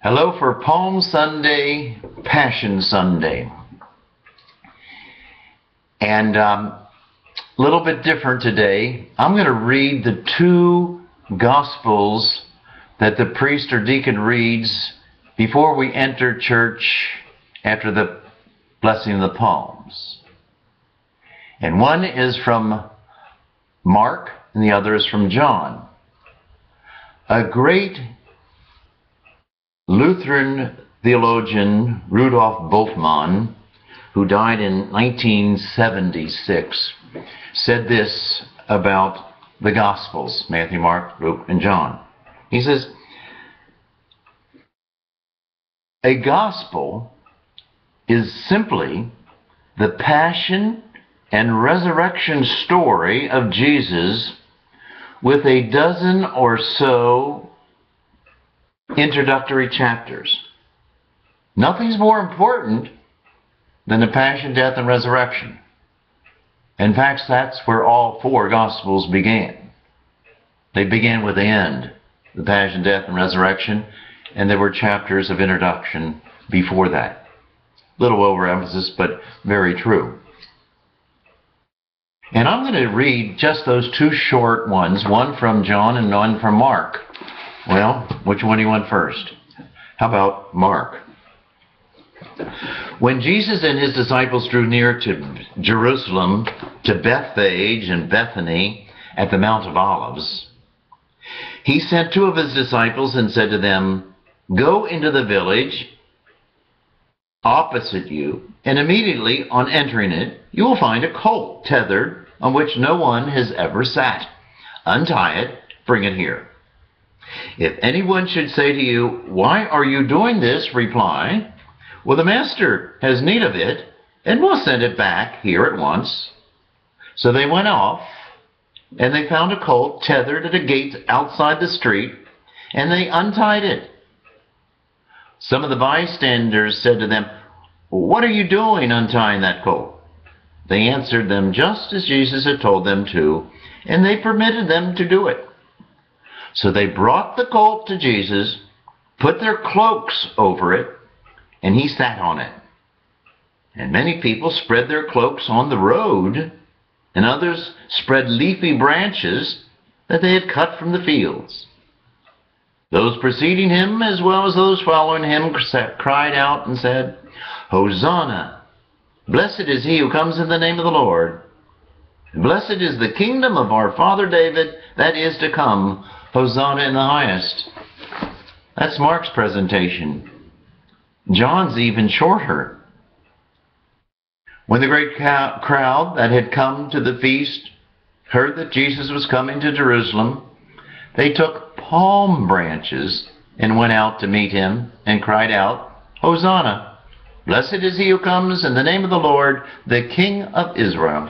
Hello for Palm Sunday, Passion Sunday. And a little bit different today. I'm going to read the two Gospels that the priest or deacon reads before we enter church after the blessing of the palms. And one is from Mark and the other is from John. A great Lutheran theologian, Rudolf Bultmann, who died in 1976, said this about the Gospels, Matthew, Mark, Luke, and John. He says, a gospel is simply the passion and resurrection story of Jesus with a dozen or so introductory chapters. Nothing's more important than the passion, death, and resurrection. In fact, that's where all four Gospels began. They began with the end, the passion, death, and resurrection, and there were chapters of introduction before that. Little overemphasis, but very true. And I'm going to read just those two short ones, one from John and one from Mark. Well, which one do you want first? How about Mark? When Jesus and his disciples drew near to Jerusalem, to Bethphage and Bethany at the Mount of Olives, he sent two of his disciples and said to them, "Go into the village opposite you, and immediately on entering it, you will find a colt tethered on which no one has ever sat. Untie it, bring it here. If anyone should say to you, 'Why are you doing this?' reply, 'Well, the master has need of it, and we'll send it back here at once.'" So they went off, and they found a colt tethered at a gate outside the street, and they untied it. Some of the bystanders said to them, "What are you doing untying that colt?" They answered them just as Jesus had told them to, and they permitted them to do it. So they brought the colt to Jesus, put their cloaks over it, and he sat on it. And many people spread their cloaks on the road, and others spread leafy branches that they had cut from the fields. Those preceding him, as well as those following him, cried out and said, "Hosanna! Blessed is he who comes in the name of the Lord. And blessed is the kingdom of our father David that is to come. Hosanna in the highest." That's Mark's presentation. John's even shorter. When the great crowd that had come to the feast heard that Jesus was coming to Jerusalem, they took palm branches and went out to meet him and cried out, "Hosanna! Blessed is he who comes in the name of the Lord, the King of Israel."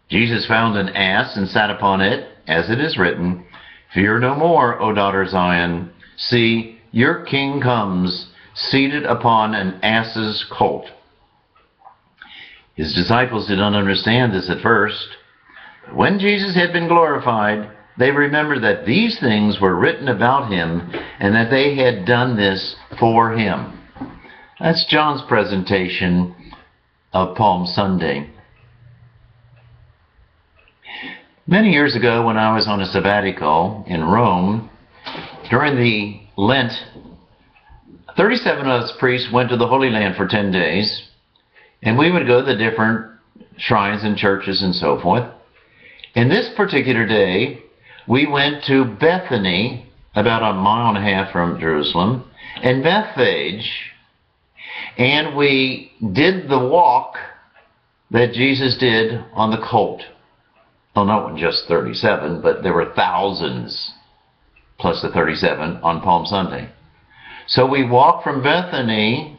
Jesus found an ass and sat upon it, as it is written, "Fear no more, O daughter Zion. See, your king comes, seated upon an ass's colt." His disciples did not understand this at first. When Jesus had been glorified, they remembered that these things were written about him and that they had done this for him. That's John's presentation of Palm Sunday. Many years ago, when I was on a sabbatical in Rome, during the Lent, 37 of us priests went to the Holy Land for 10 days, and we would go to the different shrines and churches and so forth. In this particular day, we went to Bethany, about a mile and a half from Jerusalem, and Bethphage, and we did the walk that Jesus did on the colt. Well, not just 37, but there were thousands plus the 37 on Palm Sunday. So we walked from Bethany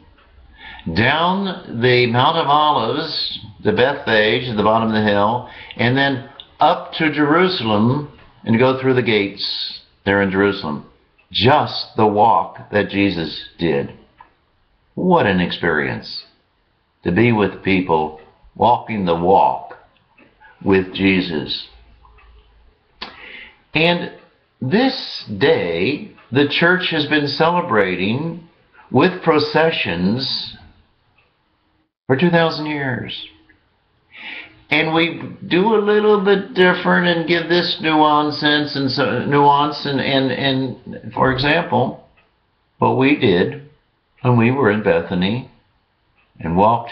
down the Mount of Olives, to Bethphage at the bottom of the hill, and then up to Jerusalem and go through the gates there in Jerusalem. Just the walk that Jesus did. What an experience to be with people walking the walk with Jesus. And this day the church has been celebrating with processions for 2,000 years. And we do a little bit different and give this nuance and for example, what we did when we were in Bethany and walked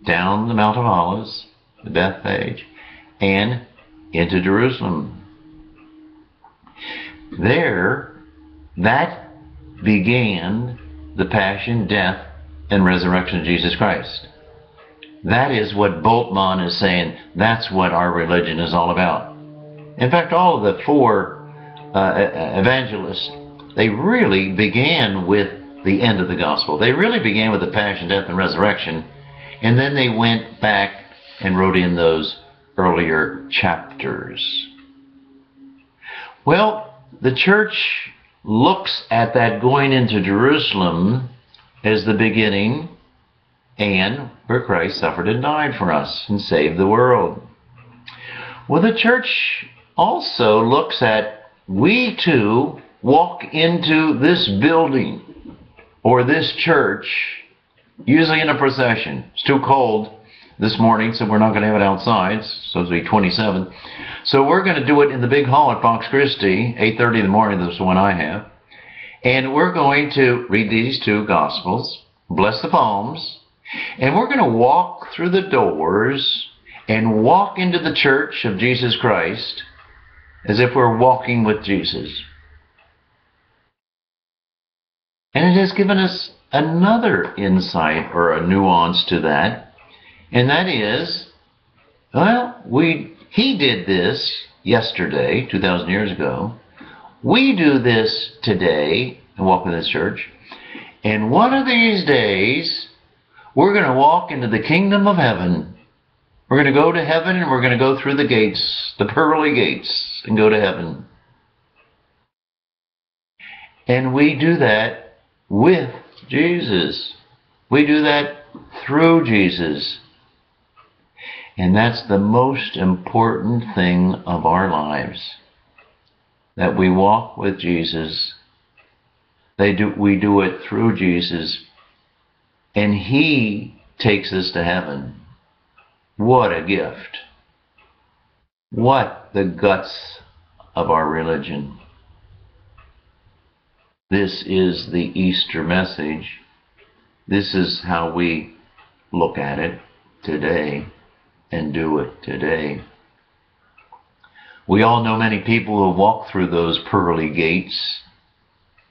down the Mount of Olives, the Bethphage, and into Jerusalem. There, that began the passion, death, and resurrection of Jesus Christ. That is what Bultmann is saying. That's what our religion is all about. In fact, all of the four evangelists, they really began with the end of the gospel. They really began with the passion, death, and resurrection, and then they went back and wrote in those earlier chapters. Well, the church looks at that going into Jerusalem as the beginning and where Christ suffered and died for us and saved the world. Well, the church also looks at, we too walk into this building or this church, usually in a procession. It's too cold this morning, so we're not going to have it outside. It's supposed to be 27. So we're going to do it in the big hall at Fox Christie, 8:30 in the morning. That's the one I have. And we're going to read these two Gospels, bless the palms, and we're going to walk through the doors and walk into the church of Jesus Christ as if we're walking with Jesus. And it has given us another insight or a nuance to that, and that is, well, he did this yesterday, 2,000 years ago. We do this today and walk in this church, and one of these days, we're going to walk into the kingdom of heaven. We're going to go to heaven and we're going to go through the gates, the pearly gates, and go to heaven. And we do that with Jesus. We do that through Jesus. And that's the most important thing of our lives. That we walk with Jesus. We do it through Jesus. And He takes us to heaven. What a gift. What the guts of our religion. This is the Easter message. This is how we look at it today and do it today. We all know many people who walk through those pearly gates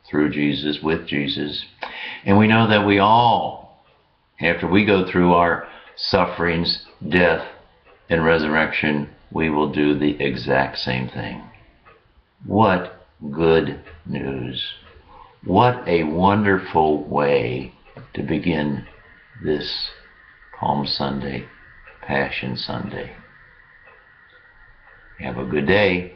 through Jesus, with Jesus. And we know that we all, after we go through our sufferings, death, and resurrection, we will do the exact same thing. What good news. What a wonderful way to begin this Palm Sunday, Passion Sunday. Have a good day.